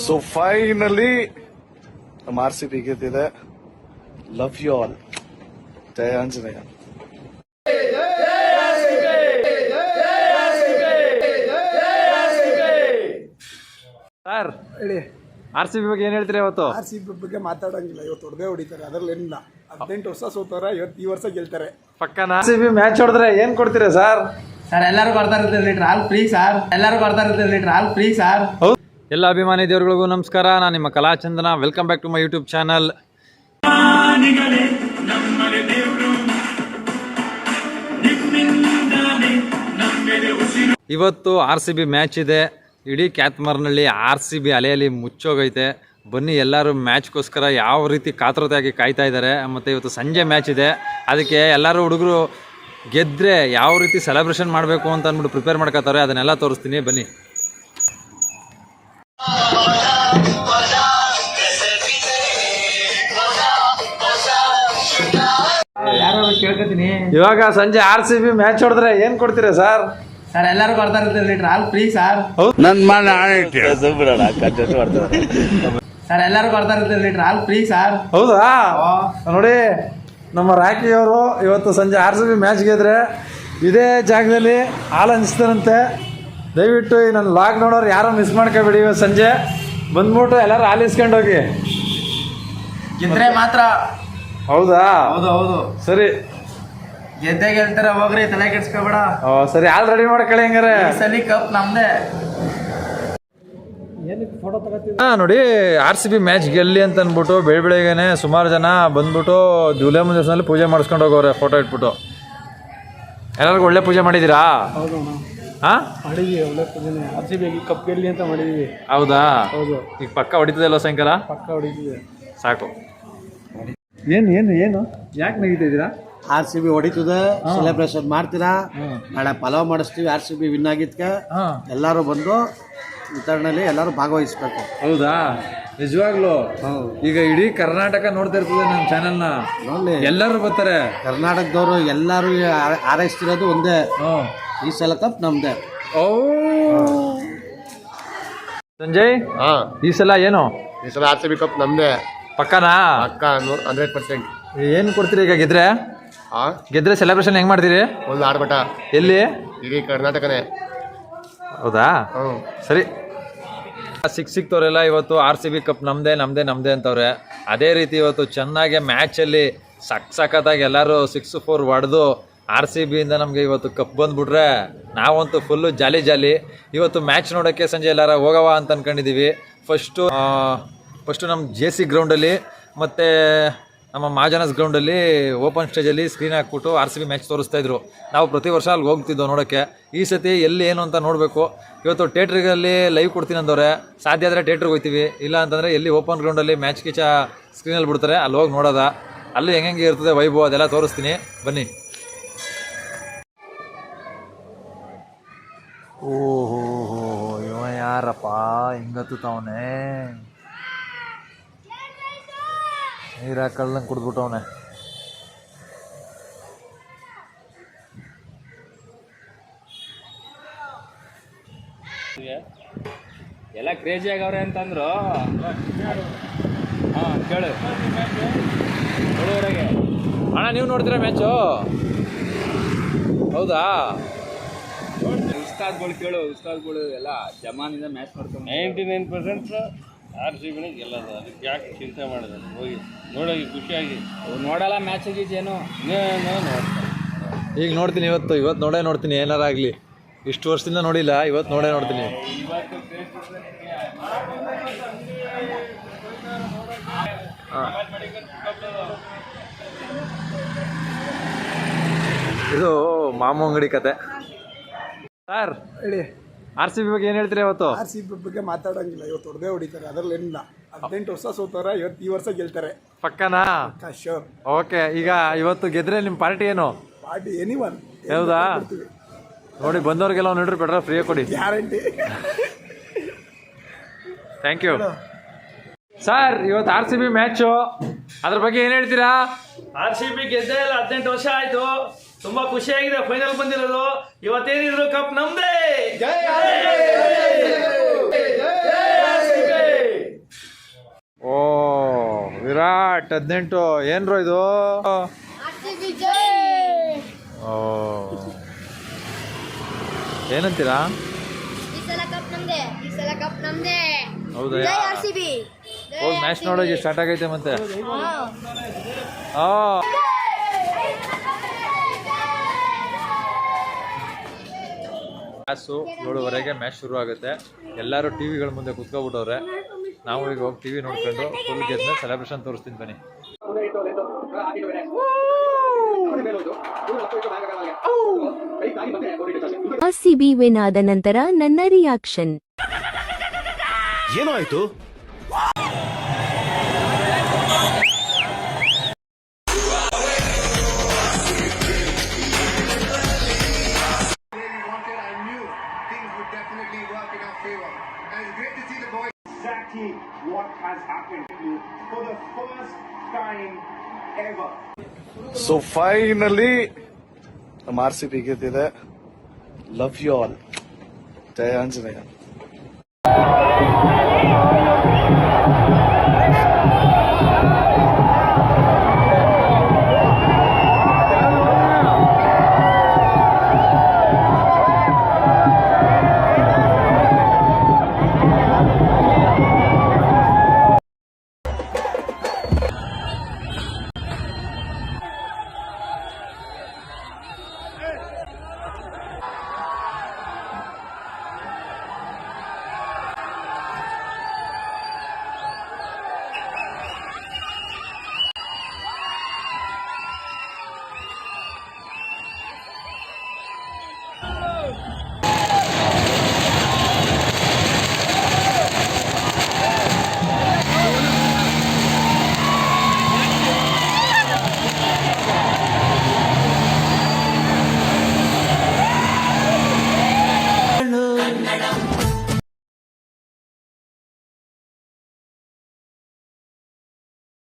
So finally ನಮ್ಮ RCB ಗೆದ್ದಿದೆ. Love you all. ಜಯ ಆಂಜನೇಯ. ಸರ್ ಹೇಳಿ. RCB ಬಗ್ಗೆ ಏನ್ ಹೇಳ್ತೀರಾ ಇವತ್ತು? RCB ಬಗ್ಗೆ ಮಾತಾಡಂಗಿಲ್ಲ. ಇವತ್ತು ಹೊಡೆದೇ ಹೊಡಿತಾರೆ, ಅದ್ರಲ್ಲಿ ಏನಿಲ್ಲ. 18 ವರ್ಷ ಸೋತವ್ರೆ, ಈ ವರ್ಷ ಗೆಲ್ತಾರೆ ಪಕ್ಕನ. RCB ಮ್ಯಾಚ್ ಹೊಡೆದ್ರೆ ಏನ್ ಕೊಡ್ತೀರಾ ಸರ್? ಸರ್ ಎಲ್ಲರೂ ಕೊಡ್ತಾ ಇರ್ತೀರಿ ಲೀಟರ್ ಹಾಲ್ ಫ್ರೀ ಸರ್. ಎಲ್ಲರೂ ಕೊಡ್ತಾ ಇರ್ತೀರಿ ಲೀಟರ್ ಹಾಲ್ ಫ್ರೀ ಸರ್. ಎಲ್ಲ ಅಭಿಮಾನಿ ದೇವರುಗಳಿಗೂ ನಮಸ್ಕಾರ. ನಾನು ನಿಮ್ಮ Kalachandana. Welcome back to my YouTube channel. ಇವತ್ತು RCB ಮ್ಯಾಚ್ ಇದೆ. ಇಡೀ ಕ್ಯಾತ್ಮಾರ್ನಳ್ಳಿ RCB ಅಲೆಯಲ್ಲಿ ಮುಚ್ಚೋಗೈತೆ. ಬನ್ನಿ ಎಲ್ಲರೂ ಮ್ಯಾಚ್ಗೋಸ್ಕರ ಯಾವ ರೀತಿ ಕಾತರತೆಯಾಗಿ ಕಾಯ್ತಾ ಇದ್ದಾರೆ. ಮತ್ತು ಇವತ್ತು ಸಂಜೆ ಮ್ಯಾಚ್ ಇದೆ, ಅದಕ್ಕೆ ಎಲ್ಲರೂ ಹುಡುಗರು ಗೆದ್ದರೆ ಯಾವ ರೀತಿ ಸೆಲೆಬ್ರೇಷನ್ ಮಾಡಬೇಕು ಅಂತ ಅಂದ್ಬಿಟ್ಟು ಪ್ರಿಪೇರ್ ಮಾಡ್ಕೋತಾರೆ. ಅದನ್ನೆಲ್ಲ ತೋರಿಸ್ತೀನಿ ಬನ್ನಿ. ಕೇಳ್ಕೊತೀನಿ. ಇವಾಗ ಸಂಜೆ RCB ಮ್ಯಾಚ್ ಹೊಡೆದ್ರೆ ಏನ್ ಕೊಡ್ತೀರಾ ಸರ್? ಸರ್ ಎಲ್ಲರೂ ಕೊಡ್ತಾ ಇರ್ತೀರಿ ಲೀಟರ್ ಹಾಲ್ ಫ್ರೀ ಸರ್. ಸರ್ ಎಲ್ಲರೂ ಕೊಡ್ತಾ ಇರ್ತೀರಿ ಲೀಟರ್ ಹಾಲ್ ಫ್ರೀ ಸರ್. ಹೌದಾ? ನೋಡಿ, ನಮ್ಮ ರಾಕಿ ಅವರು ಇವತ್ತು ಸಂಜೆ RCB ಮ್ಯಾಚ್ ಗೆದ್ರೆ ಇದೇ ಜಾಗದಲ್ಲಿ ಹಾಲು ಹಂಚ್ತಾರಂತೆ. ದಯವಿಟ್ಟು ಈ ನನ್ನ ಲಾಗ್ ನೋಡೋರು ಯಾರೋ ಮಿಸ್ ಮಾಡ್ಕೋಬೇಡಿ. ಇವತ್ತು ಸಂಜೆ ಬಂದ್ಬಿಟ್ಟು ಎಲ್ಲರೂ ಹಾಲು ಇಸ್ಕೊಂಡು ಹೋಗಿ. ಗೆದ್ರೆ ಮಾತ್ರ. ಹೌದಾ? ಹೌದು ಹೌದು. ಸರಿ, ಗೆದ್ದೆ ಗೆಲ್ತಾರೆ, ಹೋಗ್ರಿ, ತಲೆ ಕೆಡ್ಸ್ಕೊಬೇಡ. ಸರಿ, ಹಾಲು ರೆಡಿ ಮಾಡ್ಕೊಳ್ಳಿ ಹಂಗಾರೆ. ಸಲಿ ಕಪ್ ನಮ್ದೇ. ನೋಡಿ, RCB ಮ್ಯಾಚ್ ಗೆಲ್ಲಿ ಅಂತ ಅಂದ್ಬಿಟ್ಟು ಬೆಳಗ್ಗೆನೆ ಸುಮಾರು ಜನ ಬಂದ್ಬಿಟ್ಟು ಜುಲೈ ದೇವಸ್ಥಾನದಲ್ಲಿ ಪೂಜೆ ಮಾಡಿಸ್ಕೊಂಡು ಹೋಗೋರೆ, ಫೋಟೋ ಇಟ್ಬಿಟ್ಟು. ಎಲ್ಲರಿಗೂ ಒಳ್ಳೆ ಪೂಜೆ ಮಾಡಿದ್ದೀರಾ? ಹಾಂ, ಮಾಡಿದೀವಿ. ಒಳ್ಳೆ ಪೂಜೆನೆ. RCB ಕಪ್ ಗೆಲ್ಲಿ ಅಂತ ಮಾಡಿದೀವಿ. ಹೌದಾ? ಹೌದು. ಈಗ ಪಕ್ಕ ಹೊಡಿತದಲ್ಲ ಸಾಯಂಕಾಲ? ಪಕ್ಕ ಹೊಡಿತೀವಿ. ಸಾಕು. ಏನು ಏನು ಏನು ಯಾಕೆ ನಗೀತಾ ಇದ್ದೀರಾ? RCB ಹೊಡಿತದೆ, ಸೆಲೆಬ್ರೇಷನ್ ಮಾಡ್ತೀರಾ? ನಾಳೆ ಪಲಾವ್ ಮಾಡಿಸ್ತೀವಿ. RCB ವಿನ್ ಆಗಿದ್ಕೆ ಎಲ್ಲರೂ ಬಂದು ವಿತರಣೆಯಲ್ಲಿ ಎಲ್ಲರೂ ಭಾಗವಹಿಸ್ಬೇಕು. ಹೌದಾ? ನಿಜವಾಗ್ಲು ಈಗ ಇಡೀ ಕರ್ನಾಟಕ ನೋಡ್ತಾ ಇರ್ತದೆ ನಮ್ಮ ಚಾನೆಲ್ನ. ನೋಡಿ, ಎಲ್ಲರೂ ಬರ್ತಾರೆ. ಕರ್ನಾಟಕದವರು ಎಲ್ಲರೂ ಹಾರೈಸ್ತಿರೋದು ಒಂದೇ, ಈ ಸಲ ಕಪ್ ನಮ್ದೇ. ಓ ಸಂಜಯ್, ಈ ಸಲ ಏನು? ಈ ಸಲ RCB ಕಪ್ ನಮ್ದೇ. ಪಕ್ಕನಾ? ಪಕ್ಕ 100%. ಏನು ಕೊಡ್ತೀರಿ ಈಗ ಗೆದ್ರೆ? ಗೆದ್ರೆ ಸೆಲೆಬ್ರೇಷನ್ ಹೆಂಗ್ ಮಾಡ್ತೀರಿ? ಒಂದು ಆಡ್ಬಟ. ಎಲ್ಲಿ? ಇಡೀ ಕರ್ನಾಟಕನೇ. ಹೌದಾ? ಸರಿ. ಸಿಕ್ತವ್ರೆಲ್ಲ ಇವತ್ತು RCB ಕಪ್ ನಮ್ದೇ ನಮ್ದೇ ನಮ್ದೇ ಅಂತವ್ರೆ. ಅದೇ ರೀತಿ ಇವತ್ತು ಚೆನ್ನಾಗಿ ಮ್ಯಾಚಲ್ಲಿ ಸಖತ್ತಾಗಿ ಎಲ್ಲರೂ 6-4 ಹೊಡೆದು RCB ಇಂದ ನಮಗೆ ಇವತ್ತು ಕಪ್ ಬಂದ್ಬಿಟ್ರೆ ನಾವಂತೂ ಫುಲ್ಲು ಜಾಲಿ ಜಾಲಿ. ಇವತ್ತು ಮ್ಯಾಚ್ ನೋಡೋಕ್ಕೆ ಸಂಜೆ ಎಲ್ಲಾರ ಹೋಗವ ಅಂತ ಅಂದ್ಕೊಂಡಿದ್ದೀವಿ. ಫಸ್ಟು ನಮ್ಮ JC ಗ್ರೌಂಡಲ್ಲಿ ಮತ್ತು ನಮ್ಮ ಮಹಾಜನಸ್ ಗ್ರೌಂಡಲ್ಲಿ ಓಪನ್ ಸ್ಟೇಜಲ್ಲಿ ಸ್ಕ್ರೀನ್ ಹಾಕ್ಬಿಟ್ಟು RCB ಮ್ಯಾಚ್ ತೋರಿಸ್ತಾಯಿದ್ರು. ನಾವು ಪ್ರತಿ ವರ್ಷ ಅಲ್ಲಿ ಹೋಗ್ತಿದ್ದೋ ನೋಡೋಕ್ಕೆ. ಈ ಸತಿ ಎಲ್ಲಿ ಏನು ಅಂತ ನೋಡಬೇಕು. ಇವತ್ತು ಥಿಯೇಟ್ರಿಗಲ್ಲಿ ಲೈವ್ ಕೊಡ್ತೀನಿ ಅಂದವ್ರೆ. ಸಾಧ್ಯ ಆದರೆ ಥಿಯೇಟ್ರಿಗೆ ಹೋಗ್ತೀವಿ, ಇಲ್ಲ ಅಂತಂದರೆ ಎಲ್ಲಿ ಓಪನ್ ಗ್ರೌಂಡಲ್ಲಿ ಮ್ಯಾಚ್ ಗೀಚ ಸ್ಕ್ರೀನಲ್ಲಿ ಬಿಡ್ತಾರೆ, ಅಲ್ಲಿ ಹೋಗಿ ನೋಡೋದ. ಅಲ್ಲಿ ಹೆಂಗೆ ಇರ್ತದೆ ವೈಭವ ಅದೆಲ್ಲ ತೋರಿಸ್ತೀನಿ ಬನ್ನಿ. ಓಹೋ, ಇವ ಯಾರಪ್ಪ ಹಿಂಗತ್ತವನೇ? ನೀರು ಹಾಕಳ್ದಂಗೆ ಕುಡಿದ್ಬಿಟ್ಟವನೆ. ಎಲ್ಲ ಕ್ರೇಜಿ ಆಗವ್ರೆ ಅಂತಂದ್ರು. ಹಾಂ ಕೇಳು ಹುಡುಗರಿಗೆ. ಅಣ್ಣ, ನೀವು ನೋಡ್ತೀರಾ ಮ್ಯಾಚು? ಹೌದಾ? ಉಸ್ತಾದ್ಗಳು ಎಲ್ಲ ಜಮಾನಿಂದ ಮ್ಯಾಚ್ ನೋಡ್ಕೊಂಡು 99% RCB ಗೆಲ್ಲದ. ಅದಕ್ಕೆ ಯಾಕೆ ಚಿಂತೆ ಮಾಡಿದೆ? ಹೋಗಿ ನೋಡೋಗಿ ಖುಷಿಯಾಗಿ ನೋಡಲ್ಲ ಮ್ಯಾಚ್ ಗೀಚೇನು ಈಗ ನೋಡ್ತೀನಿ. ಇವತ್ತು ನೋಡೇ ನೋಡ್ತೀನಿ. ಏನಾರ ಆಗಲಿ, ಇಷ್ಟು ವರ್ಷದಿಂದ ನೋಡಿಲ್ಲ, ಇವತ್ತು ನೋಡೇ ನೋಡ್ತೀನಿ. ಇದು ಮಾಮೂ ಅಂಗಡಿ ಕತೆ. ಸರ್ ಹೇಳಿ. RCB ಬಗ್ಗೆ ಏನು ಹೇಳ್ತೀರಾ ಇವತ್ತು? RCB ಬಗ್ಗೆ ಮಾತಾಡಂಗಿಲ್ಲ. ಇವತ್ತು ಹೊಡೆದೇ ಹೊಡಿತಾರೆ, ಅದ್ರಲ್ಲಿ ಏನಿಲ್ಲ. 18 ವರ್ಷ ಸೋತವ್ರೆ, ಈ ವರ್ಷ ಗೆಲ್ತಾರೆ. ಪಕ್ಕನಾ? ಶೋರ್. ಓಕೆ. ಈಗ ಇವತ್ತು ಗೆದ್ರೆ ನಿಮ್ಮ ಪಾರ್ಟಿ ಏನು? Party anyone. ಹೌದಾ? ನೋಡಿ, ಬಂದವ್ರಿಗೆಲ್ಲ 1 ಲೀಟರ್ ಪೆಟ್ರೋಲ್ ಫ್ರೀಯಾಗಿ ಕೊಡಿ. ಗ್ಯಾರಂಟಿ. Thank you sir. ಇವತ್ತು RCB ಮ್ಯಾಚು, ಅದ್ರ ಬಗ್ಗೆ ಏನು ಹೇಳ್ತೀರಾ? RCB ಗೆದ್ದೇ ಇಲ್ಲ, 18 ವರ್ಷ ಆಯ್ತು. ತುಂಬಾ ಖುಷಿಯಾಗಿದೆ ಫೈನಲ್ ಬಂದಿರೋದು. ಇವತ್ತೇನಿದ್ರು ಕಪ್ ನಮ್ದೇ. ಸ್ಟಾರ್ಟ್ 18 ಏನ್ರೋ ಇದು ಓ ಏನಂತೀರಾ ಹೌದಾ ಹೋಗಿ ಮ್ಯಾಚ್ ನೋಡೋಕೆ ಸ್ಟಾರ್ಟ್ ಆಗೈತೆ ಮತ್ತೆ ಮ್ಯಾಚು 7:30 ಮ್ಯಾಚ್ ಶುರು ಆಗುತ್ತೆ. ಎಲ್ಲರೂ ಟಿವಿಗಳ ಮುಂದೆ ಕುತ್ಕೊಬಿಟ್ಟವ್ರೆ. ನಾವು ಈಗ ಹೋಗಿ ಟಿವಿ ನೋಡ್ಕೊಂಡು ಫುಲ್ ಗೆದ್ದ ಸೆಲೆಬ್ರೇಷನ್ ತೋರಿಸ್ತೀನಿ ಬನ್ನಿ. RCB ವಿನ್ ಆದ ನಂತರ ನನ್ನ ರಿಯಾಕ್ಷನ್ ಏನೋ ಆಯ್ತು. ಸೊ ಫೈನಲಿ ನಮ್ಮ RCB ಗೆದ್ದಿದೆ. Love you all. ಜಯ ಆಂಜನೇಯ.